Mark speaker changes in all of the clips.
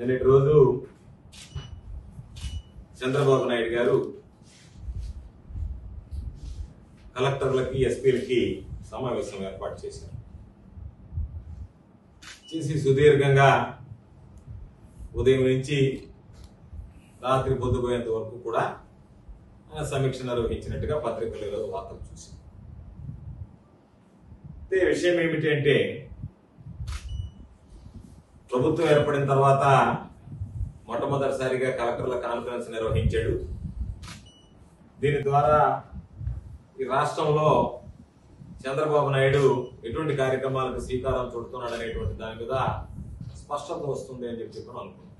Speaker 1: నిన్నటి రోజు చంద్రబాబు నాయుడు గారు కలెక్టర్లకి ఎస్పీలకి సమావేశం ఏర్పాటు చేశారు. చేసి సుదీర్ఘంగా ఉదయం నుంచి రాత్రి పొద్దుపోయేంత వరకు కూడా సమీక్ష నిర్వహించినట్టుగా పత్రికలలో వార్తలు చూశారు. విషయం ఏమిటి అంటే, ప్రభుత్వం ఏర్పడిన తర్వాత మొట్టమొదటిసారిగా కలెక్టర్ల కాన్ఫరెన్స్ నిర్వహించాడు. దీని ద్వారా ఈ రాష్ట్రంలో చంద్రబాబు నాయుడు ఎటువంటి కార్యక్రమాలకు శ్రీకారం చుడుతున్నాడు అనేటువంటి దాని మీద స్పష్టత వస్తుంది అని చెప్పి అనుకుంటున్నాను.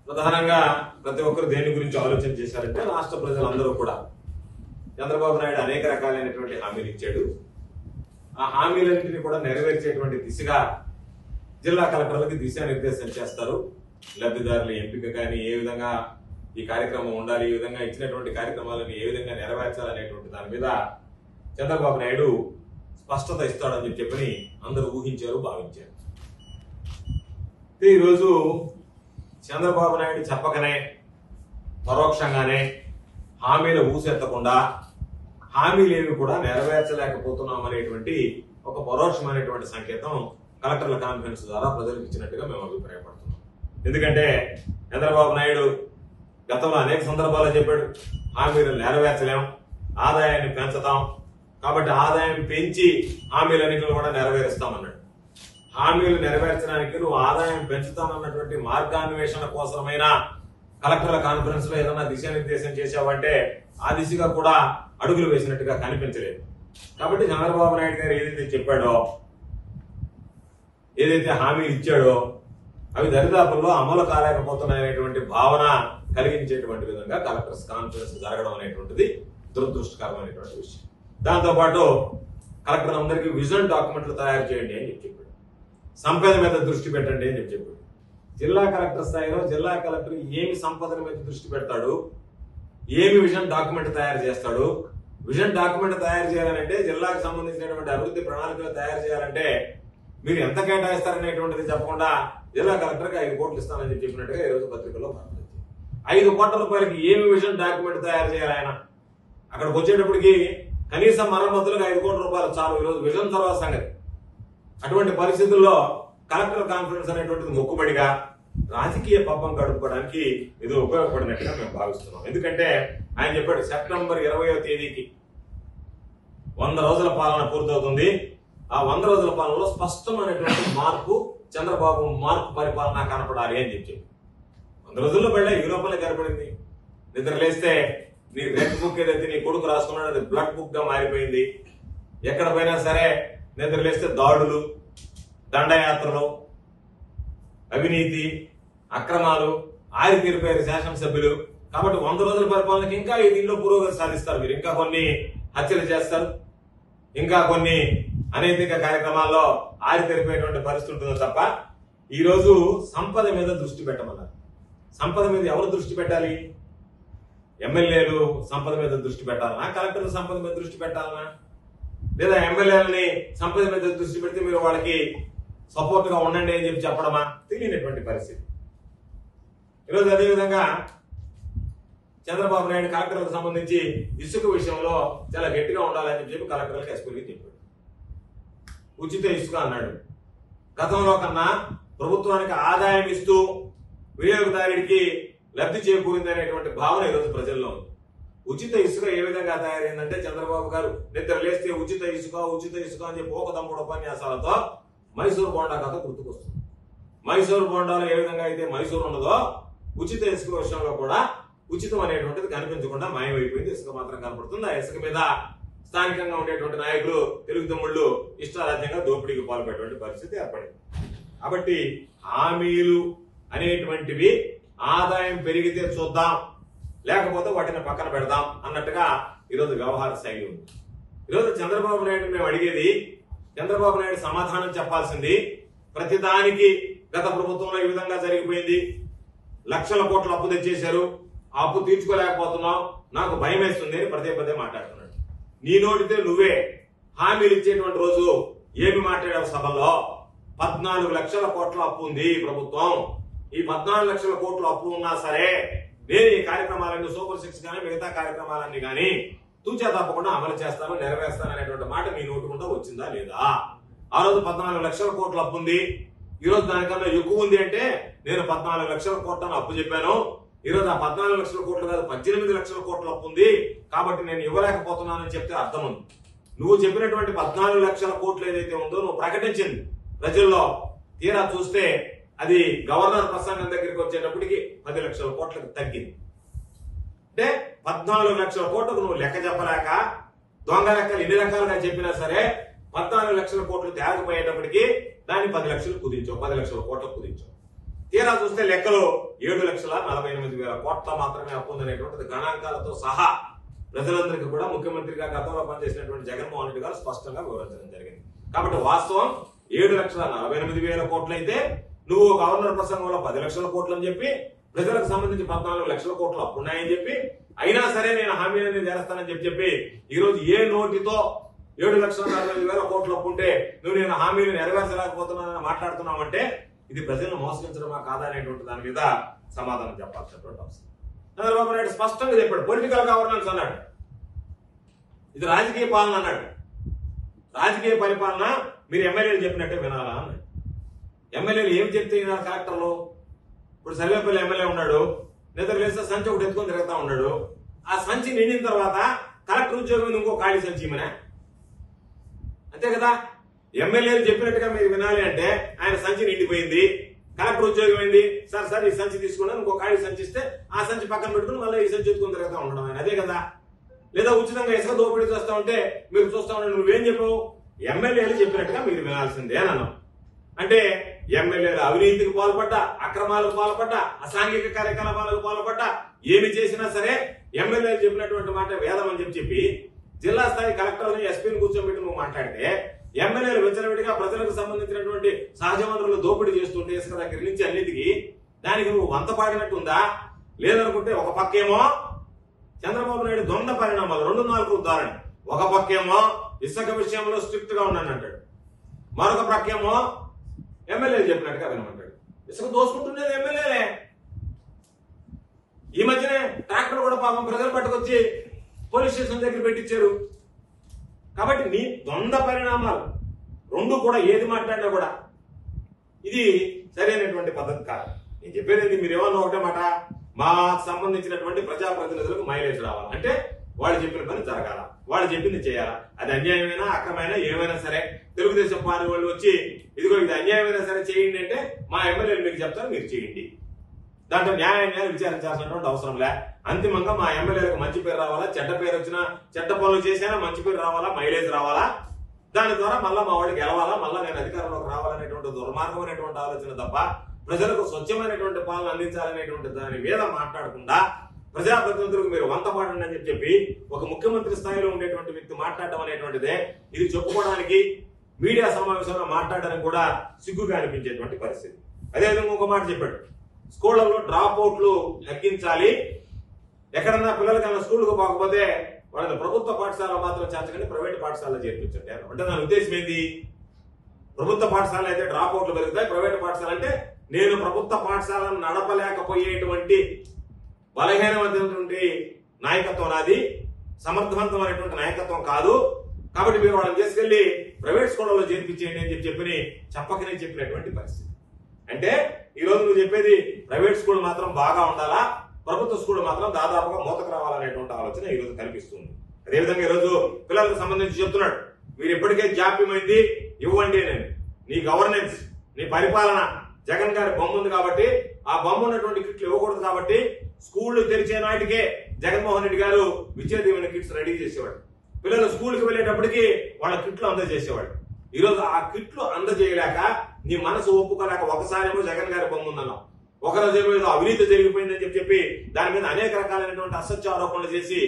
Speaker 1: ప్రధానంగా ప్రతి ఒక్కరు దేని గురించి ఆలోచన చేశారంటే, రాష్ట్ర ప్రజలందరూ కూడా చంద్రబాబు నాయుడు అనేక రకాలైనటువంటి హామీలు ఇచ్చాడు. ఆ హామీలన్నింటినీ కూడా నెరవేర్చేటువంటి దిశగా జిల్లా కలెక్టర్లకి దిశానిర్దేశం చేస్తారు. లబ్ధిదారుల ఎంపిక కానీ, ఏ విధంగా ఈ కార్యక్రమం ఉండాలి, ఈ విధంగా ఇచ్చినటువంటి కార్యక్రమాలను ఏ విధంగా నెరవేర్చాలనేటువంటి దాని మీద చంద్రబాబు నాయుడు స్పష్టత ఇస్తాడని చెప్పని అందరూ ఊహించారు, భావించారు. ఈరోజు చంద్రబాబు నాయుడు చెప్పకనే పరోక్షంగానే హామీల ఊసెత్తకుండా హామీలేవి కూడా నెరవేర్చలేకపోతున్నాం అనేటువంటి ఒక పరోక్షమైనటువంటి సంకేతం కలెక్టర్ల కాన్ఫరెన్స్ ద్వారా ప్రజలకు ఇచ్చినట్టుగా మేము అభిప్రాయపడుతున్నాం. ఎందుకంటే చంద్రబాబు నాయుడు గతంలో అనేక సందర్భాల్లో చెప్పాడు, హామీలు నెరవేర్చలేం, ఆదాయాన్ని పెంచుతాం, కాబట్టి ఆదాయం పెంచి హామీలన్నింటిని కూడా నెరవేరుస్తామన్నాడు. హామీలు నెరవేర్చడానికి నువ్వు ఆదాయం పెంచుతామన్నటువంటి మార్గాన్వేషణ కోసమైనా కలెక్టర్ల కాన్ఫరెన్స్ లో ఏదైనా దిశానిర్దేశం చేశావంటే ఆ దిశగా కూడా అడుగులు వేసినట్టుగా కనిపించలేదు. కాబట్టి చంద్రబాబు నాయుడు గారు ఏదైతే చెప్పాడో, ఏదైతే హామీలు ఇచ్చాడో అవి దరిదాపుల్లో అమలు కాలేకపోతున్నాయనేటువంటి భావన కలిగించేటువంటి విధంగా కలెక్టర్స్ కాన్ఫరెన్స్ జరగడం అనేటువంటిది దురదృష్టకరమైనటువంటి విషయం. దాంతోపాటు కలెక్టర్ అందరికీ విజన్ డాక్యుమెంట్లు తయారు చేయండి అని చెప్పాడు. సంపద మీద దృష్టి పెట్టండి అని చెప్పాడు. జిల్లా కలెక్టర్ స్థాయిలో జిల్లా కలెక్టర్ ఏమి సంపదల మీద దృష్టి పెడతాడు, ఏమి విజన్ డాక్యుమెంట్ తయారు చేస్తాడు. విజన్ డాక్యుమెంట్ తయారు చేయాలంటే, జిల్లాకు సంబంధించినటువంటి అభివృద్ధి ప్రణాళికలు తయారు చేయాలంటే మీరు ఎంత కేటాయిస్తారనేటువంటిది చెప్పకుండా జిల్లా కలెక్టర్కి 5 కోట్లు ఇస్తానని చెప్పినట్టుగా ఈరోజు పత్రికల్లో మాట్లాడుతుంది. 5 కోట్ల రూపాయలకి ఏమి విజన్ డాక్యుమెంట్ తయారు చేయాలి ఆయన? అక్కడికి వచ్చేటప్పటికి కనీసం మరమ్మతులకు 5 కోట్ల రూపాయలు చాలు. ఈరోజు విజన్ తర్వాత సంగతి. అటువంటి పరిస్థితుల్లో కలెక్టర్ కాన్ఫరెన్స్ అనేటువంటిది మొక్కుబడిగా రాజకీయ పబ్బం గడుపుకోవడానికి ఇది ఉపయోగపడినట్టుగా మేము భావిస్తున్నాం. ఎందుకంటే ఆయన చెప్పాడు, సెప్టెంబర్ 20వ తేదీకి 100 రోజుల పాలన పూర్తవుతుంది. ఆ 100 రోజుల పాలనలో స్పష్టమైనటువంటి మార్పు, చంద్రబాబు మార్పు పరిపాలన కనపడాలి అని చెప్పి 100 రోజుల్లో వెళ్ళా ఈ లోపలే కనపడింది. నిద్ర లేస్తే నీ రెడ్ బుక్ ఏదైతే నీ కొడుకు రాసుకున్నాడు అది బ్లడ్ బుక్ గా మారిపోయింది. ఎక్కడ పోయినా సరే నిద్ర లేస్తే దాడులు, దండయాత్రలు, అవినీతి, అక్రమాలు, ఆరితీరిపోయారు శాసనసభ్యులు. కాబట్టి 100 రోజుల పరిపాలనకి ఇంకా దీనిలో పురోగతి సాధిస్తారు. మీరు ఇంకా కొన్ని హత్యలు చేస్తారు, ఇంకా కొన్ని అనైతిక కార్యక్రమాల్లో ఆరితేరిపోయేటువంటి పరిస్థితి ఉంటుందో తప్ప ఈ రోజు సంపద మీద దృష్టి పెట్టమన్నారు. సంపద మీద ఎవరు దృష్టి పెట్టాలి? ఎమ్మెల్యేలు సంపద మీద దృష్టి పెట్టాలనా, కలెక్టర్లు సంపద మీద దృష్టి పెట్టాలనా, లేదా ఎమ్మెల్యేలని సంపద మీద దృష్టి పెడితే మీరు వాళ్ళకి సపోర్ట్ గా ఉండండి అని చెప్పి చెప్పడమా? తెలియనటువంటి పరిస్థితి. ఈరోజు అదేవిధంగా చంద్రబాబు నాయుడు కలెక్టర్లకు సంబంధించి ఇసుక విషయంలో చాలా గట్టిగా ఉండాలని చెప్పి కలెక్టర్లకు ఎస్పీలకి చెప్పాడు. ఉచిత ఇసుక అన్నాడు. గతంలో కన్నా ప్రభుత్వానికి ఆదాయం ఇస్తూ వినియోగదారుడికి లబ్ధి చేకూరింది అనేటువంటి భావన ఈరోజు ప్రజల్లో ఉంది. ఉచిత ఇసుక ఏ విధంగా తయారైందంటే, చంద్రబాబు గారు నిద్ర లేస్తే ఉచిత ఇసుక ఉచిత ఇసుక అని చెప్పి ఒక తమ్ముడు ఉపన్యాసాలతో మైసూరు బోండా కథ గుర్తుకొస్తుంది. మైసూరు బోండాలో ఏ విధంగా అయితే మైసూరు ఉన్నదో ఉచిత ఇసుక విషయంలో కూడా ఉచితం అనేటువంటిది కనిపించకుండా మాయమైపోయింది. ఇసుక మాత్రం కనపడుతుంది. ఆ ఇసుక మీద స్థానికంగా ఉండేటువంటి నాయకులు, తెలుగు తమ్ముళ్ళు ఇష్టారాజ్యంగా దోపిడీకి పాల్పడేటువంటి పరిస్థితి ఏర్పడింది. కాబట్టి హామీలు అనేటువంటివి ఆదాయం పెరిగితే చూద్దాం, లేకపోతే వాటిని పక్కన పెడదాం అన్నట్టుగా ఈరోజు వ్యవహార శైలి ఉంది. ఈరోజు చంద్రబాబు నాయుడు మేము అడిగేది, చంద్రబాబు నాయుడు సమాధానం చెప్పాల్సింది, ప్రతిదానికి గత ప్రభుత్వంలో ఈ విధంగా జరిగిపోయింది, లక్షల కోట్ల అప్పు తెచ్చేశారు, ఆ అప్పు తీర్చుకోలేకపోతున్నాం, నాకు భయం వేస్తుంది అని పదే పదే మాట్లాడుతున్నాడు. నీ నోటితే నువ్వే హామీలు ఇచ్చేటువంటి రోజు ఏమి మాట్లాడావు సభలో? 14 లక్షల కోట్ల అప్పు ఉంది ప్రభుత్వం, ఈ 14 లక్షల కోట్ల అప్పు ఉన్నా సరే నేను ఈ కార్యక్రమాలన్నీ సూపర్ 6 కానీ మిగతా కార్యక్రమాలన్నీ కానీ తూచా తప్పకుండా అమలు చేస్తాను, నెరవేరుస్తాను అనేటువంటి మాట మీ నోటుకుంటా వచ్చిందా లేదా? ఆ రోజు 14 లక్షల కోట్ల అప్పు ఉంది, ఈ రోజు దానికన్నా ఎక్కువ ఉంది అంటే నేను 14 లక్షల కోట్లను అప్పు చెప్పాను. ఈ రోజు ఆ 14 లక్షల కోట్లు కాదు 18 లక్షల కోట్ల అప్పు ఉంది, కాబట్టి నేను ఇవ్వలేకపోతున్నానని చెప్తే అర్థం ఉంది. నువ్వు చెప్పినటువంటి 14 లక్షల కోట్లు ఏదైతే ఉందో నువ్వు ప్రకటించింది ప్రజల్లో, తీరా చూస్తే అది గవర్నర్ ప్రసంగం దగ్గరికి వచ్చేటప్పటికి 10 లక్షల కోట్లకు తగ్గింది. అంటే 14 లక్షల కోట్లకు నువ్వు లెక్క చెప్పలేక దొంగ లెక్కలు ఎన్ని రకాలుగా చెప్పినా సరే 14 లక్షల కోట్లు తేగపోయేటప్పటికి దాన్ని 10 లక్షలు కుదించావు, 10 లక్షల కోట్లకు కుదించావు. తీరా చూస్తే లెక్కలు 7,48,000 కోట్ల మాత్రమే అప్పు ఉందనేటువంటిది గణాంకాలతో సహా ప్రజలందరికీ కూడా ముఖ్యమంత్రిగా గతంలో పనిచేసినటువంటి జగన్మోహన్ రెడ్డి గారు స్పష్టంగా వివరించడం జరిగింది. కాబట్టి వాస్తవం 7,48,000 కోట్లు అయితే నువ్వు గవర్నర్ ప్రసంగంలో 10 లక్షల కోట్లు అని చెప్పి ప్రజలకు సంబంధించి 14 లక్షల కోట్లు అప్పు ఉన్నాయని చెప్పి అయినా సరే నేను హామీలన్నీ చేస్తానని చెప్పి ఈ రోజు ఏ నోటితో 7,45,000 కోట్లు అప్పు ఉంటే నువ్వు నేను హామీలు నెరవేర్చలేకపోతున్నానని మాట్లాడుతున్నావంటే ఇది ప్రజలను మోసగించడమా కాదా అనేటువంటి దాని మీద సమాధానం చెప్పాల్సినటువంటి అవసరం. చంద్రబాబు నాయుడు స్పష్టంగా చెప్పాడు, పొలిటికల్ గవర్నెన్స్ అన్నాడు, ఇది రాజకీయ పాలన అన్నాడు. రాజకీయ పరిపాలన మీరు ఎమ్మెల్యేలు చెప్పినట్టే వినాలా అన్నాడు. ఎమ్మెల్యేలు ఏం చెప్తే వినాలి కలెక్టర్లు? ఇప్పుడు సర్వేపల్లి ఎమ్మెల్యే ఉన్నాడు, నిద్ర లేస్తే సంచి ఒకటి ఎత్తుకొని తిరుగుతా ఉన్నాడు. ఆ సంచి నిండిన తర్వాత కలెక్టర్ ఉద్యోగం ఇంకో ఖాళీ సంచి ఇమనే, అంతే కదా? ఎమ్మెల్యేలు చెప్పినట్టుగా మీరు వినాలి అంటే ఆయన సంచి నిండిపోయింది, కలెక్టర్ ఉద్యోగం ఏంది, సార్ ఈ సంచి తీసుకున్నాను ఇంకో ఖాళీ సంచి ఇస్తే ఆ సంచి పక్కన పెట్టుకుని మళ్ళీ ఈ సంచి ఎత్తుకొని తిరుగుతా ఉండడం ఆయన, అదే కదా? లేదా ఉచితంగా ఇసుక దోపిడీ చేస్తా ఉంటే మీరు చూస్తా ఉంటే నువ్వేం చెప్పావు? ఎమ్మెల్యేలు చెప్పినట్టుగా మీరు వినాల్సిందే అని అన్నావు. అంటే ఎమ్మెల్యేలు అవినీతికి పాల్పడ్డా, అక్రమాలకు పాల్పడ్డా, అసాంఘిక కార్యకలాపాలకు పాల్పడ్డా, ఏమి చేసినా సరే ఎమ్మెల్యేలు చెప్పినటువంటి మాట వేదం అని చెప్పి జిల్లా స్థాయి కలెక్టర్ని ఎస్పీని కూర్చోబెట్టి నువ్వు మాట్లాడితే ఎమ్మెల్యేలు విచ్చలవిడిగా ప్రజలకు సంబంధించినటువంటి సహజ వనరులు దోపిడీ చేస్తుంటే ఇసుక దగ్గర నుంచి అన్నిటికీ దానికి నువ్వు వంత పాడినట్టు ఉందా? లేదనుకుంటే ఒక పక్కేమో చంద్రబాబు నాయుడు దొంగ పరిణామాలు 2-4 ఉదాహరణ, ఒక పక్కేమో ఇసుక విషయంలో స్ట్రిక్ట్ గా ఉన్నాను అంటాడు, మరొక పక్కేమో ఎమ్మెల్యేలు చెప్పినట్టుగా వినమంటాడు. ఇసుక దోసుకుంటున్నది ఎమ్మెల్యేలే. ఈ మధ్యనే ట్రాక్టర్ కూడా పాపం ప్రజలు పట్టుకొచ్చి పోలీస్ స్టేషన్ దగ్గర పెట్టించారు. కాబట్టి నీ ద్వంద్వ పరిణామాలు రెండు కూడా ఏది మాట్లాడినా కూడా ఇది సరైనటువంటి పద్ధతి కాదు. నేను చెప్పేది మీరు ఏమన్నా ఒకటే మాట, మాకు సంబంధించినటువంటి ప్రజాప్రతినిధులకు మైలేజ్ రావాలి అంటే వాళ్ళు చెప్పిన పని జరగాల, వాళ్ళు చెప్పింది చేయాలా. అది అన్యాయమైనా అక్రమైనా ఏమైనా సరే తెలుగుదేశం పార్టీ వాళ్ళు వచ్చి ఇదిగో ఇది అన్యాయమైనా సరే చేయండి అంటే మా ఎమ్మెల్యేలు మీకు చెప్తారు, మీరు చేయండి. దాంట్లో న్యాయాన్ని విచారించాల్సినటువంటి అవసరం లే. అంతిమంగా మా ఎమ్మెల్యేలకు మంచి పేరు రావాలా, చెడ్డ పేరు వచ్చినా చెడ్డ పనులు చేసినా మంచి పేరు రావాలా, మైలేజ్ రావాలా, దాని ద్వారా మళ్ళా మా వాళ్ళు గెలవాలా, మళ్ళా నేను అధికారంలోకి రావాలనేటువంటి దుర్మార్గమైనటువంటి ఆలోచన తప్ప ప్రజలకు స్వచ్ఛమైనటువంటి పాలన అందించాలనేటువంటి దాని మీద మాట్లాడకుండా ప్రజాప్రతినిధులకు మీరు వంత పాడండి అని చెప్పి ఒక ముఖ్యమంత్రి స్థాయిలో ఉండేటువంటి వ్యక్తి మాట్లాడడం అనేటువంటిదే ఇది చెప్పుకోవడానికి మీడియా సమావేశంలో మాట్లాడడానికి కూడా సిగ్గుగా అనిపించేటువంటి పరిస్థితి. అదేవిధంగా ఒక మాట చెప్పాడు, స్కూళ్లలో డ్రాప్ అవుట్లు తగ్గించాలి, ఎక్కడన్నా పిల్లలకన్నా స్కూల్కి పోకపోతే వాళ్ళని ప్రభుత్వ పాఠశాల మాత్రం చేర్చకండి, ప్రైవేట్ పాఠశాలలో చేర్పించండి. అంటే దాని ఉద్దేశం ఏంది? ప్రభుత్వ పాఠశాల అయితే డ్రాప్ అవుట్లు పెరుగుతాయి, ప్రైవేట్ పాఠశాల అంటే నేను ప్రభుత్వ పాఠశాలను నడపలేకపోయేటువంటి బలహీనమైనటువంటి నాయకత్వం నాది, సమర్థవంతమైనటువంటి నాయకత్వం కాదు, కాబట్టి మీరు వాళ్ళని తీసుకెళ్లి ప్రైవేట్ స్కూళ్ళలో చేర్పించేయండి అని చెప్పకనే చెప్పినటువంటి పరిస్థితి. అంటే ఈ రోజు నువ్వు చెప్పేది ప్రైవేట్ స్కూల్ మాత్రం బాగా ఉండాలా, ప్రభుత్వ స్కూల్ మాత్రం దాదాపుగా మూతకు రావాలనేటువంటి ఆలోచన ఈ రోజు కనిపిస్తుంది. అదేవిధంగా ఈ రోజు పిల్లలకు సంబంధించి చెప్తున్నాడు, మీరు ఎప్పటికే జాప్యమైంది ఇవ్వండి నేను, నీ గవర్నెన్స్ నీ పరిపాలన జగన్ గారి బొమ్మ ఉంది కాబట్టి ఆ బొమ్మ ఉన్నటువంటి కిట్లు ఇవ్వకూడదు కాబట్టి స్కూళ్లు తెరిచే నాటికే జగన్మోహన్ రెడ్డి గారు విద్యా దీవెన కిట్స్ రెడీ చేసేవాడు. పిల్లలు స్కూల్కి వెళ్ళేటప్పటికి వాళ్ళ కిట్లు అందజేసేవాడు. ఈ రోజు ఆ కిట్లు అందజేయలేక నీ మనసు ఒప్పుకోలేక ఒకసారేమో జగన్ గారి బొమ్మ ఉందన్నావు, ఒకరోజు ఏదో అవినీతి జరిగిపోయిందని చెప్పి దాని మీద అనేక రకాలైనటువంటి అసత్య ఆరోపణలు చేసి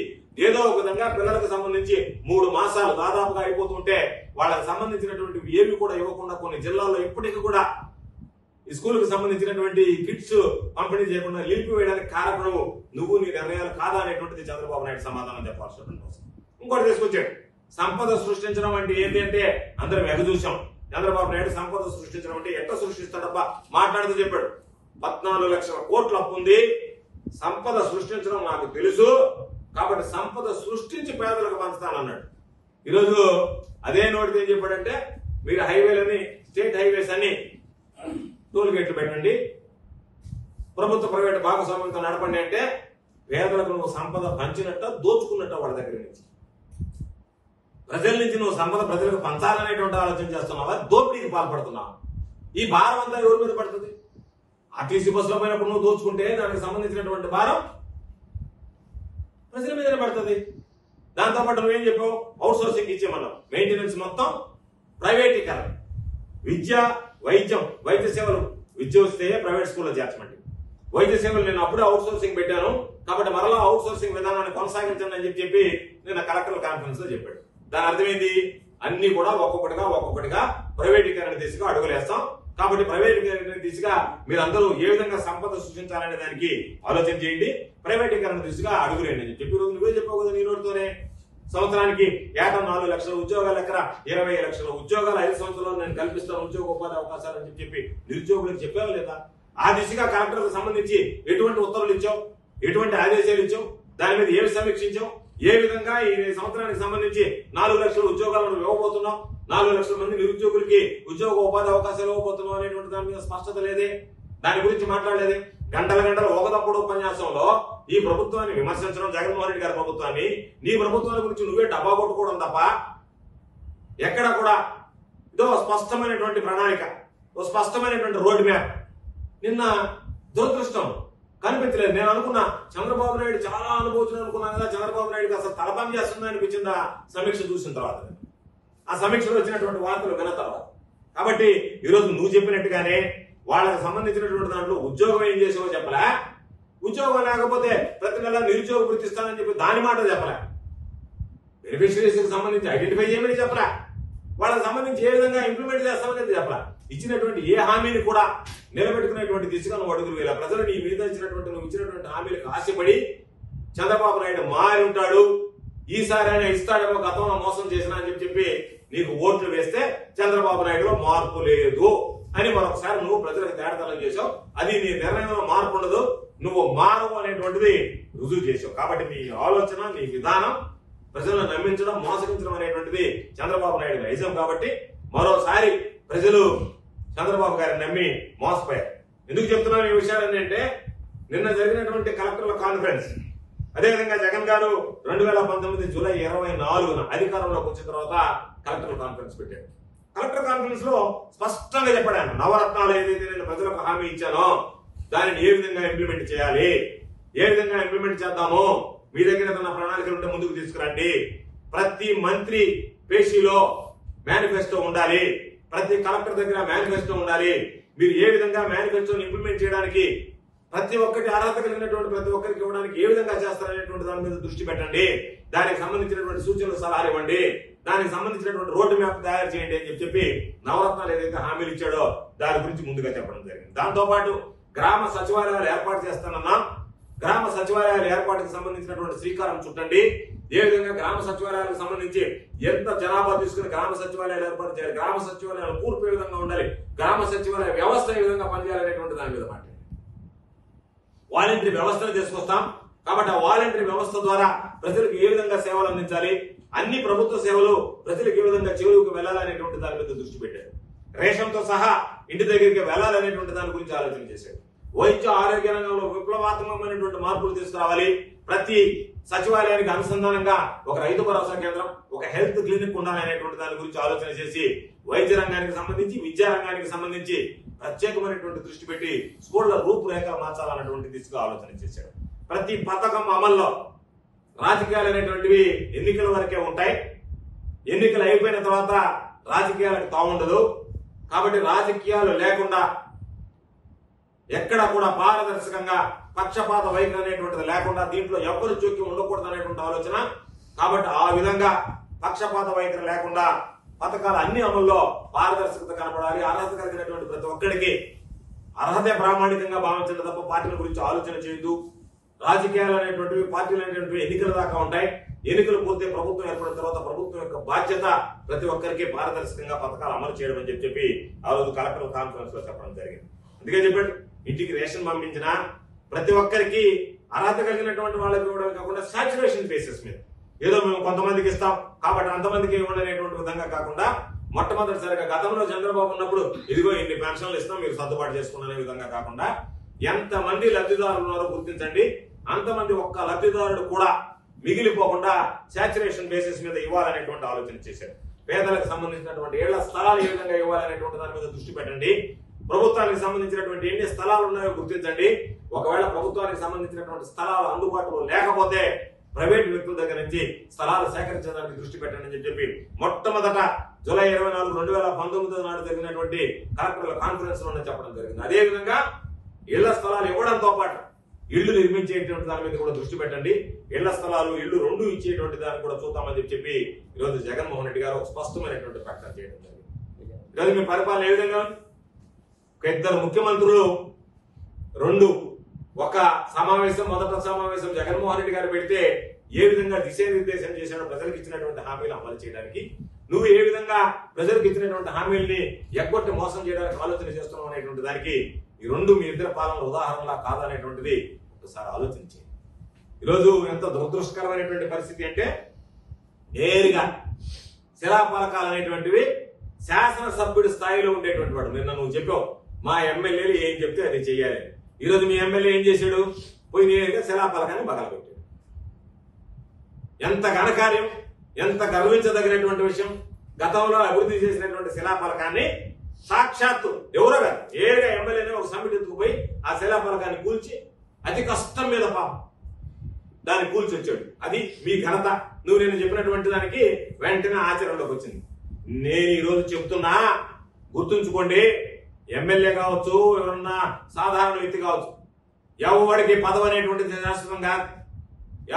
Speaker 1: ఏదో ఒక విధంగా పిల్లలకు సంబంధించి 3 మాసాలు దాదాపుగా అయిపోతుంటే వాళ్ళకి సంబంధించినటువంటి ఏవి కూడా ఇవ్వకుండా కొన్ని జిల్లాల్లో ఇప్పటికీ కూడా ఈ స్కూల్కి సంబంధించినటువంటి కిట్స్ పంపిణీ చేయకుండా నిలిపివేయడానికి కారణం నువ్వు నీ నిర్ణయాలు కాదా అనేటువంటిది చంద్రబాబు నాయుడు సమాధానం చెప్పాల్సినటువంటి అవసరం. ఇంకోటి తీసుకొచ్చాడు, సంపద సృష్టించడం అంటే ఏంటి అంటే అందరం ఎగ చూసాం. చంద్రబాబు నాయుడు సంపద సృష్టించడం అంటే ఎట్లా సృష్టిస్తాడబ్బా మాట్లాడుతూ చెప్పాడు. 14 లక్షల కోట్ల అప్పు ఉంది. సంపద సృష్టించడం నాకు తెలుసు, కాబట్టి సంపద సృష్టించి పేదలకు పంచుతానన్నాడు. ఈరోజు అదే నోటితో ఏం చెప్పాడంటే, మీరు హైవేలని, స్టేట్ హైవేస్ అని టోల్ గేట్లు పెట్టండి, ప్రభుత్వ ప్రైవేట్ భాగస్వామ్యంతో నడపండి అంటే పేదలకు నువ్వు సంపద పంచినట్ట దోచుకున్నట్ట వాళ్ళ దగ్గర నుంచి. ప్రజల నుంచి నువ్వు సంపద ప్రజలకు పంచాలనేటువంటి ఆలోచన చేస్తున్నావా, దోపిడీకి పాల్పడుతున్నావా? ఈ భారం అంతా ఎవరి మీద పడుతుంది? ఆర్టీసీ బస్సులో పోయినప్పుడు నువ్వు దోచుకుంటే దానికి సంబంధించినటువంటి భారం ప్రజల మీదనే పడుతుంది. దాంతోపాటు నువ్వేం చెప్పావు, అవుట్ సోర్సింగ్ ఇచ్చేమన్నావు. మెయింటెనెన్స్ మొత్తం ప్రైవేటీకరణ. విద్య, వైద్యం, వైద్య సేవలు, విద్య వస్తే ప్రైవేట్ స్కూల్లో చేర్చమండి. వైద్య సేవలు నేను అప్పుడే అవుట్ సోర్సింగ్ పెట్టాను, కాబట్టి మరలా అవుట్ సోర్సింగ్ విధానాన్ని కొనసాగించండి అని చెప్పి నేను కలెక్టర్ కాన్ఫరెన్స్ లో చెప్పాడు. దాని అర్థమైంది, అన్ని కూడా ఒక్కొక్కటిగా ప్రైవేటీకరణ దిశగా అడుగులేస్తాం. కాబట్టి ప్రైవేటీకరణ దిశగా మీరందరూ ఏ విధంగా సంపద సృష్టించాలనే దానికి ఆలోచన చేయండి, ప్రైవేటీకరణ దిశగా అడుగులేండి అని చెప్పి రోజు నువ్వే చెప్పావు కదా నీ నోటితోనే. సంవత్సరానికి ఏటా 4 లక్షల ఉద్యోగాలు, ఎక్కడ 20 లక్షల ఉద్యోగాలు 5 సంవత్సరాలు నేను కల్పిస్తాను, ఉద్యోగ ఉపాధి అవకాశాలు అని చెప్పి నిరుద్యోగులకు చెప్పావు లేదా? ఆ దిశగా కలెక్టర్లకు సంబంధించి ఎటువంటి ఉత్తర్వులు ఇచ్చావు, ఎటువంటి ఆదేశాలు ఇచ్చావు, దాని మీద ఏమి సమీక్షించావు, ఏ విధంగా ఈ సంవత్సరానికి సంబంధించి 4 లక్షల ఉద్యోగాలను ఇవ్వబోతున్నావు, 4 లక్షల మంది నిరుద్యోగులకి ఉద్యోగ ఉపాధి అవకాశాలు ఇవ్వబోతున్నావు అనేటువంటి దాని మీద స్పష్టత లేదే, దాని గురించి మాట్లాడలేదే. గంటల ఒకదప్పుడు ఉపన్యాసంలో ఈ ప్రభుత్వాన్ని విమర్శించడం, జగన్మోహన్ రెడ్డి గారి ప్రభుత్వాన్ని, నీ ప్రభుత్వాల గురించి నువ్వే డబ్బా కొట్టుకోవడం తప్ప ఎక్కడ కూడా ఇదో స్పష్టమైనటువంటి ప్రణాళిక, ఓ స్పష్టమైనటువంటి రోడ్ మ్యాప్ నిన్న దురదృష్టం కనిపించలేదు. నేను అనుకున్నా చంద్రబాబు నాయుడు చాలా అనుభవించిన అనుకున్నాను కదా, చంద్రబాబు నాయుడుకి అసలు తలపం చేస్తుందని అనిపించింది ఆ సమీక్ష చూసిన తర్వాత, ఆ సమీక్షలో వచ్చినటువంటి వార్తలు విన్న తర్వాత. కాబట్టి ఈరోజు నువ్వు చెప్పినట్టుగానే వాళ్ళకి సంబంధించినటువంటి దాంట్లో ఉద్యోగం ఏం చేసావో చెప్పలే, ఉద్యోగం లేకపోతే ప్రతి నెల నిరుద్యోగ గుర్తిస్తానని చెప్పి దాని మాట చెప్పలే, బెనిఫిషరీస్ కి సంబంధించి ఐడెంటిఫై చేయమని చెప్పలే, వాళ్ళకి సంబంధించి ఏ విధంగా ఇంప్లిమెంట్ చేస్తామని చెప్పలే. ఇచ్చినటువంటి ఏ హామీని కూడా నిలబెట్టుకునేటువంటి దిశగా నువ్వు అడుగులు వేలా. ప్రజలు నీ మీద నువ్వు ఇచ్చినటువంటి హామీలకు ఆశపడి చంద్రబాబు నాయుడు మారి ఉంటాడు, ఈసారి ఆయన ఇస్తాడేమో, గతంలో మోసం చేసినా అని చెప్పి నీకు ఓట్లు వేస్తే చంద్రబాబు నాయుడులో మార్పు లేదు అని మరొకసారి నువ్వు ప్రజలకు తేడతలం చేసావు. అది నీ నిర్ణయంలో మార్పు ఉండదు, నువ్వు మారవు అనేటువంటిది రుజువు చేసావు. కాబట్టి నీ ఆలోచన, నీ విధానం ప్రజలను నమ్మించడం, మోసగించడం అనేటువంటిది చంద్రబాబు నాయుడు నైజం. కాబట్టి మరోసారి ప్రజలు చంద్రబాబు గారిని నమ్మి మోసపోయారు. ఎందుకు చెప్తున్నాను ఈ విషయాలన్నీ అంటే, నిన్న జరిగినటువంటి కలెక్టర్ల కాన్ఫరెన్స్, అదేవిధంగా జగన్ గారు 2019 జూలై 24న అధికారంలోకి వచ్చిన తర్వాత కలెక్టర్ల కాన్ఫరెన్స్ పెట్టారు. కలెక్టర్ కాన్ఫరెన్స్ లో స్పష్టంగా చెప్పాడు, నవరత్నాలు ఏదైతే నేను ప్రజలకు హామీ ఇచ్చానో దానిని ఏ విధంగా ఇంప్లిమెంట్ చేయాలి, ఏ విధంగా ఇంప్లిమెంట్ చేద్దామో మీ దగ్గర ఏదైనా ప్రణాళికలు ఉంటే ముందుకు తీసుకురండి. ప్రతి మంత్రి పేషీలో మేనిఫెస్టో ఉండాలి, ప్రతి కలెక్టర్ దగ్గర మేనిఫెస్టో ఉండాలి. మీరు ఏ విధంగా మేనిఫెస్టోని ఇంప్లిమెంట్ చేయడానికి ప్రతి ఒక్కటి అర్హత కలిగినటువంటి ప్రతి ఒక్కరికి ఇవ్వడానికి ఏ విధంగా చేస్తారనేటువంటి దాని మీద దృష్టి పెట్టండి. దానికి సంబంధించినటువంటి సూచనలు, సలహాలు ఇవ్వండి. దానికి సంబంధించినటువంటి రోడ్డు మ్యాప్ తయారు చేయండి అని చెప్పి నవరత్నాలు ఏదైతే హామీలు ఇచ్చాడో దాని గురించి ముందుగా చెప్పడం జరిగింది. దాంతో పాటు గ్రామ సచివాలయాలు ఏర్పాటు చేస్తానన్నా, గ్రామ సచివాలయాల ఏర్పాటుకు సంబంధించినటువంటి శ్రీకారం చుట్టండి. ఏ విధంగా గ్రామ సచివాలయాలకు సంబంధించి ఎంత జనాభా తీసుకుని గ్రామ సచివాలయాలు ఏర్పాటు చేయాలి, గ్రామ సచివాలయాలు కూర్పు ఏ విధంగా ఉండాలి, గ్రామ సచివాలయ వ్యవస్థ ఏ విధంగా పనిచేయాలనేటువంటి దాని మీద మాట్లాడారు. వాలంటరీ వ్యవస్థను తీసుకొస్తాం, కాబట్టి ఆ వాలంటరీ వ్యవస్థ ద్వారా ప్రజలకు ఏ విధంగా సేవలు అందించాలి, అన్ని ప్రభుత్వ సేవలు ప్రజలకు ఏ విధంగా చెరువుకు వెళ్లాలనేటువంటి దాని మీద దృష్టి పెట్టారు. రేషన్తో సహా ఇంటి దగ్గరికి వెళ్లాలనేటువంటి దాని గురించి ఆలోచన చేశారు. వైద్య ఆరోగ్య రంగంలో విప్లవాత్మకమైనటువంటి మార్పులు తీసుకురావాలి. ప్రతి సచివాలయానికి అనుసంధానంగా ఒక రైతు భరోసా కేంద్రం, ఒక హెల్త్ క్లినిక్ ఉండాలనేటువంటి దాని గురించి ఆలోచన చేసి వైద్య రంగానికి సంబంధించి, విద్యా రంగానికి సంబంధించి ప్రత్యేకమైనటువంటి దృష్టి పెట్టి స్కూళ్ల రూపురేఖలు మార్చాలన్నటువంటి దిశగా ఆలోచన చేశాడు. ప్రతి పథకం అమల్లో రాజకీయాలు అనేటువంటివి ఎన్నికల వరకే ఉంటాయి. ఎన్నికలు అయిపోయిన తర్వాత రాజకీయాలకు తావుండదు. కాబట్టి రాజకీయాలు లేకుండా ఎక్కడ కూడా పారదర్శకంగా పక్షపాత వైఖరి అనేటువంటిది లేకుండా దీంట్లో ఎవరు జోక్యం ఉండకూడదు అనేటువంటి ఆలోచన. కాబట్టి ఆ విధంగా పక్షపాత వైఖరి లేకుండా పథకాలు అన్ని అమల్లో పారదర్శకత కనపడాలి. అర్హత కలిగినటువంటి ప్రతి ఒక్కడికి అర్హతే ప్రామాణికంగా భావించడం తప్ప పార్టీల గురించి ఆలోచన చేయదు. రాజకీయాలు అనేటువంటివి, పార్టీలు అనేటువంటివి ఎన్నికల దాకా ఉంటాయి. ఎన్నికలు పూర్తి ప్రభుత్వం ఏర్పడిన తర్వాత ప్రభుత్వం యొక్క బాధ్యత ప్రతి ఒక్కరికి పారదర్శకంగా పథకాలు అమలు చేయడం అని చెప్పి ఆ రోజు కలెక్టర్ కాన్ఫరెన్స్ లో చెప్పడం జరిగింది. అందుకే చెప్పాడు, ఇంటికి రేషన్ పంపించినా ప్రతి ఒక్కరికి అర్హత కలిగినటువంటి వాళ్ళకి ఇవ్వడం కాకుండా సాచురేషన్ బేసిస్ మీద ఏదో మేము కొంతమందికి ఇస్తాం కాబట్టి అంతమందికి ఇవ్వండి అనేటువంటి విధంగా కాకుండా మొట్టమొదటిసారిగా గతంలో చంద్రబాబు ఉన్నప్పుడు ఇదిగో ఇన్ని పెన్షన్లు ఇస్తాం మీరు సర్దుబాటు చేసుకునే విధంగా కాకుండా ఎంతమంది లబ్ధిదారులు ఉన్నారో గుర్తించండి, అంతమంది ఒక్క లబ్ధిదారుడు కూడా మిగిలిపోకుండా సాచురేషన్ బేసిస్ మీద ఇవ్వాలనేటువంటి ఆలోచన చేశారు. పేదలకు సంబంధించినటువంటి ఏళ్ల స్థలాలు ఏ విధంగా ఇవ్వాలనేటువంటి దాని మీద దృష్టి పెట్టండి. ప్రభుత్వానికి సంబంధించినటువంటి ఎన్ని స్థలాలు ఉన్నాయో గుర్తించండి. ఒకవేళ ప్రభుత్వానికి సంబంధించినటువంటి స్థలాలు అందుబాటులో లేకపోతే ప్రైవేట్ వ్యక్తుల దగ్గర నుంచి స్థలాలు సేకరించడానికి దృష్టి పెట్టండి అని చెప్పి మొట్టమొదట జూలై 24, 2019 నాడు జరిగినటువంటి కలెక్టర్ల కాన్ఫరెన్స్ లో చెప్పడం జరిగింది. అదేవిధంగా ఇళ్ల స్థలాలు ఇవ్వడంతో పాటు ఇళ్లు నిర్మించేటువంటి దాని మీద కూడా దృష్టి పెట్టండి. ఇళ్ల స్థలాలు ఇళ్లు రెండు ఇచ్చేటువంటి దాన్ని కూడా చూద్దామని చెప్పి ఈరోజు జగన్మోహన్ రెడ్డి గారు ఒక స్పష్టమైనటువంటి ప్రకటన చేయడం జరిగింది. ఈరోజు మీ పరిపాలన ఏ విధంగా ఇద్దరు ముఖ్యమంత్రులు ఒక సమావేశం మొదట సమావేశం జగన్మోహన్ రెడ్డి గారు పెడితే ఏ విధంగా దిశానిర్దేశం చేశాడో ప్రజలకు ఇచ్చినటువంటి హామీలు అమలు చేయడానికి, నువ్వు ఏ విధంగా ప్రజలకు ఇచ్చినటువంటి హామీల్ని ఎగ్గొట్టి మోసం చేయడానికి ఆలోచన చేస్తున్నావు అనేటువంటి దానికి ఈ రెండు మీ ఇద్దరు పాలనల ఉదాహరణలా కాదనేటువంటిది ఒకసారి ఆలోచించి ఈరోజు ఎంత దురదృష్టకరమైనటువంటి పరిస్థితి అంటే నేరుగా శిలాఫలకాలు అనేటువంటివి శాసనసభ్యుడి స్థాయిలో ఉండేటువంటి వాడు. నిన్న నువ్వు చెప్పావు మా ఎమ్మెల్యేలు ఏం చెప్తే అది చెయ్యాలి. ఈరోజు మీ ఎమ్మెల్యే ఏం చేశాడు? పోయి నేరుగా శిలాఫలకాన్ని బగలబెట్టాడు. ఎంత ఘనకార్యం, ఎంత గర్వించదగినటువంటి విషయం. గతంలో అభివృద్ధి చేసినటువంటి శిలాఫలకాన్ని సాక్షాత్తు ఎవరో కాదు నేరుగా ఎమ్మెల్యేనే ఒక సమితి ఎత్తుకుపోయి ఆ శిలాఫలకాన్ని కూల్చి అతి కష్టం మీద పాపం దాన్ని కూల్చి వచ్చాడు. అది మీ ఘనత. నువ్వు నేను చెప్పినటువంటి దానికి వెంటనే ఆచరణలోకి వచ్చింది. నేను ఈరోజు చెప్తున్నా, గుర్తుంచుకోండి, ఎమ్మెల్యే కావచ్చు, ఎవరన్నా సాధారణ వ్యక్తి కావచ్చు, ఎవడికి పదవి అనేటువంటిది శాశ్వతం కాదు.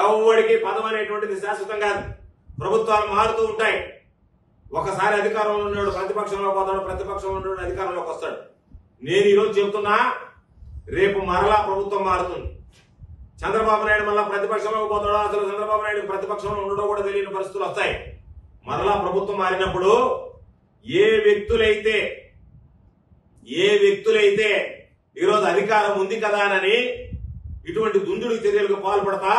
Speaker 1: ఎవడికి పదవి అనేటువంటిది శాశ్వతం కాదు. ప్రభుత్వాలు మారుతూ ఉంటాయి. ఒకసారి అధికారంలో ఉన్నాడు ప్రతిపక్షంలో పోతాడు, ప్రతిపక్షంలో ఉన్నాడు అధికారంలోకి వస్తాడు. నేను ఈరోజు చెప్తున్నా, రేపు మరలా ప్రభుత్వం మారుతుంది. చంద్రబాబు నాయుడు మళ్ళా ప్రతిపక్షంలోకి పోతాడో, అసలు చంద్రబాబు నాయుడు ప్రతిపక్షంలో ఉండడో కూడా తెలియని పరిస్థితులు వస్తాయి. మరలా ప్రభుత్వం మారినప్పుడు ఏ వ్యక్తులైతే ఈరోజు అధికారం ఉంది కదా అని ఇటువంటి దుందుడి చర్యలకు పాల్పడతా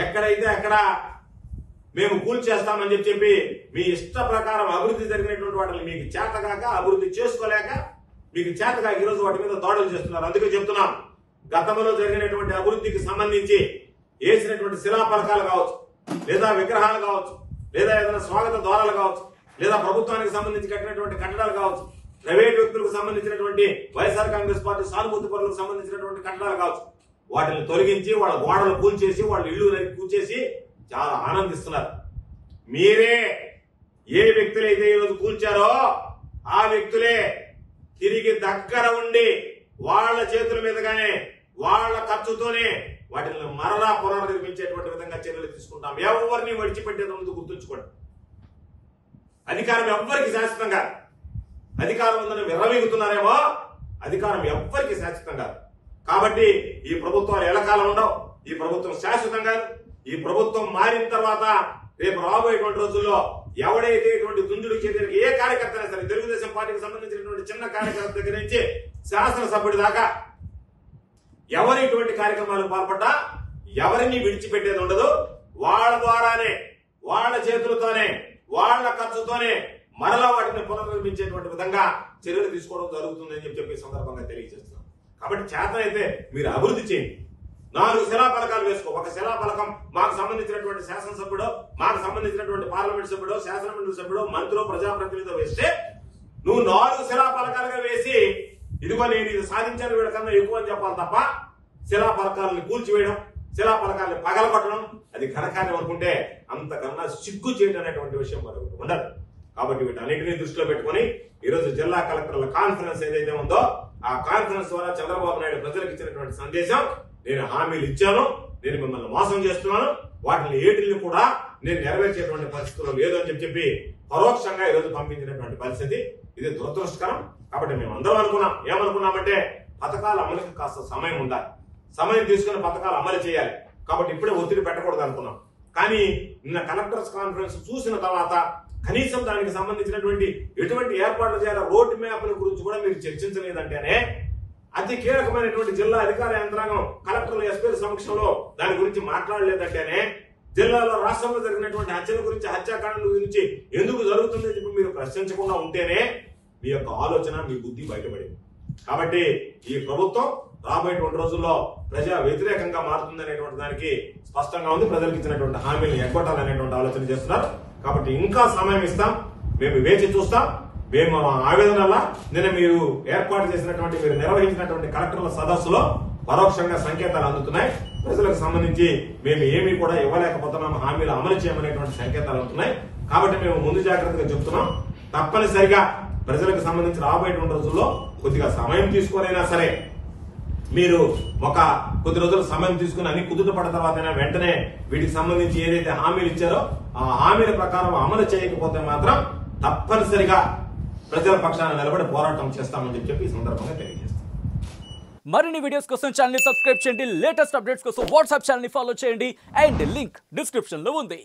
Speaker 1: ఎక్కడైతే అక్కడ మేము కూల్చేస్తామని చెప్పి మీ ఇష్ట ప్రకారం అభివృద్ధి జరిగినటువంటి వాటిని మీకు చేతగాక అభివృద్ధి చేసుకోలేక మీకు చేతగా ఈరోజు వాటి మీద దాడులు చేస్తున్నారు. అందుకే చెప్తున్నాం, గతంలో జరిగినటువంటి అభివృద్ధికి సంబంధించి వేసినటువంటి శిలాఫలకాలు కావచ్చు, లేదా విగ్రహాలు కావచ్చు, లేదా ఏదైనా స్వాగత ద్వారాలు కావచ్చు, లేదా ప్రభుత్వానికి సంబంధించి కట్టినటువంటి కట్టడాలు కావచ్చు, ప్రైవేట్ వ్యక్తులకు సంబంధించినటువంటి వైఎస్ఆర్ కాంగ్రెస్ పార్టీ సానుభూతి పరులకు సంబంధించినటువంటి కట్టడాలు కావచ్చు, వాటిని తొలగించి వాళ్ళ గోడలు కూల్చేసి వాళ్ళ ఇళ్లు కూల్చేసి చాలా ఆనందిస్తున్నారు. మీరే ఏ వ్యక్తులైతే ఈరోజు కూల్చారో ఆ వ్యక్తులే తిరిగి దగ్గర ఉండి వాళ్ళ చేతుల మీదుగానే వాళ్ళ ఖర్చుతోనే వాటిని మరలా పునర్నిర్మించేటువంటి విధంగా చర్యలు తీసుకుంటాం. ఎవరిని విడిచిపెట్టేది ముందు గుర్తుంచుకోండి. అధికారం ఎవ్వరికి శాశ్వతం కాదు. అధికారం ఉందని విర్రవీగుతున్నారేమో, అధికారం ఎవ్వరికి శాశ్వతం కాదు. కాబట్టి ఈ ప్రభుత్వాలు ఎలకాలం ఉండవు. ఈ ప్రభుత్వం శాశ్వతం కాదు. ఈ ప్రభుత్వం మారిన తర్వాత రేపు రాబోయేటువంటి రోజుల్లో ఎవడైతే ఇటువంటి దుందుడు చేతికి ఏ కార్యకర్త అయినా సరే, తెలుగుదేశం పార్టీకి సంబంధించినటువంటి చిన్న కార్యకర్త దగ్గర నుంచి శాసనసభ్యుడి దాకా ఎవరు ఇటువంటి కార్యక్రమాలు పాల్పడ్డా ఎవరిని విడిచిపెట్టేది ఉండదు. వాళ్ళ ద్వారానే, వాళ్ళ చేతులతోనే, వాళ్ళ ఖర్చుతోనే మరలా వాటిని పునర్నిర్మించేటువంటి విధంగా చర్యలు తీసుకోవడం జరుగుతుందని చెప్పి సందర్భంగా తెలియజేస్తున్నాం. కాబట్టి చేతనైతే మీరు అభివృద్ధి చేయండి. 4 శిలాఫలకాలు వేసుకో. ఒక శిలాఫలకం మాకు సంబంధించినటువంటి శాసనసభ్యుడో, మాకు సంబంధించినటువంటి పార్లమెంట్ సభ్యుడో, శాసనమండలి సభ్యుడో, మంత్రిలో, ప్రజాప్రతినిధితో వేస్తే నువ్వు 4 శిలాఫలకాలుగా వేసి ఇదిగో నేను ఇది సాధించాను వీళ్ళకన్నా ఎక్కువ అని చెప్పాలి తప్ప శిలాఫలకాలను కూల్చివేయడం, శిలాఫలకాలను పగలగొట్టడం అది ఘనకార్యం అనుకుంటే అంతకన్నా సిగ్గు చేయడం అనేటువంటి విషయం మరొకటి ఉండదు. కాబట్టి వీటన్నింటినీ దృష్టిలో పెట్టుకుని ఈరోజు జిల్లా కలెక్టర్ల కాన్ఫరెన్స్ ఏదైతే ఉందో ఆ కాన్ఫరెన్స్ ద్వారా చంద్రబాబు నాయుడు ప్రజలకు ఇచ్చినటువంటి సందేశం, నేను హామీలు ఇచ్చాను, నేను మిమ్మల్ని మోసం చేస్తున్నాను, వాటిని ఏటిని కూడా నేను నెరవేర్చేటువంటి పరిస్థితుల్లో లేదు అని చెప్పి పరోక్షంగా ఈరోజు పంపించినటువంటి పరిస్థితి. ఇది దురదృష్టకరం. కాబట్టి మేము అందరం ఏమనుకున్నామంటే పథకాల అమలుకి కాస్త సమయం ఉండాలి, సమయం తీసుకుని పథకాలు అమలు చేయాలి. కాబట్టి ఇప్పుడే ఒత్తిడి పెట్టకూడదు అనుకున్నాం. కానీ నిన్న కలెక్టర్స్ కాన్ఫరెన్స్ చూసిన తర్వాత కనీసం దానికి సంబంధించినటువంటి ఎటువంటి ఏర్పాట్లు చేయాలి, రోడ్ మ్యాప్ల గురించి కూడా మీరు చర్చించలేదంటేనే అతి కీలకమైనటువంటి జిల్లా అధికార యంత్రాంగం కలెక్టర్లు ఎస్పీల సమక్షంలో దాని గురించి మాట్లాడలేదంటేనే జిల్లాలో రాష్ట్రంలో జరిగినటువంటి హత్యల గురించి హత్యాకాండల గురించి ఎందుకు జరుగుతుందని చెప్పి మీరు ప్రశ్నించకుండా ఉంటేనే మీ యొక్క ఆలోచన మీ బుద్ధి బయటపడింది. కాబట్టి ఈ ప్రభుత్వం రాబోయేటువంటి రోజుల్లో ప్రజా వ్యతిరేకంగా మారుతుంది అనేటువంటి దానికి స్పష్టంగా ఉంది. ప్రజలకు ఇచ్చినటువంటి హామీలు ఎగ్గొట్టాలనేటువంటి ఆలోచన చేస్తున్నారు. కాబట్టి ఇంకా సమయం ఇస్తాం, మేము వేచి చూస్తాం. మేము ఆవేదనల నిన్న మీరు ఏర్పాటు చేసినటువంటి మీరు నిర్వహించినటువంటి కలెక్టర్ల సదస్సులో పరోక్షంగా సంకేతాలు అందుతున్నాయి. ప్రజలకు సంబంధించి మేము ఏమీ కూడా ఇవ్వలేకపోతున్నాం, హామీలు అమలు చేయమనేటువంటి సంకేతాలు అందుతున్నాయి. కాబట్టి మేము ముందు జాగ్రత్తగా చెప్తున్నాం. తప్పనిసరిగా ప్రజలకు సంబంధించి రాబోయేటువంటి రోజుల్లో కొద్దిగా సమయం తీసుకునైనా సరే మీరు కొద్ది రోజులు సమయం తీసుకుని అన్ని కుదుట పడిన తర్వాత వెంటనే వీటికి సంబంధించి ఏదైతే హామీలు ఇచ్చారో ఆ హామీల ప్రకారం అమలు చేయకపోతే మాత్రం తప్పనిసరిగా ప్రజల పక్షాన నిలబడి పోరాటం చేస్తామని చెప్పి ఈ సందర్భంగా తెలియజేస్తాం.
Speaker 2: మరిన్ని వీడియోస్ కోసం ఛానల్ ని సబ్స్క్రైబ్ చేయండి. లేటెస్ట్ అప్డేట్స్ కోసం వాట్సాప్ ఛానల్ ని ఫాలో చేయండి. అండ్ లింక్ డిస్క్రిప్షన్ లో ఉంది.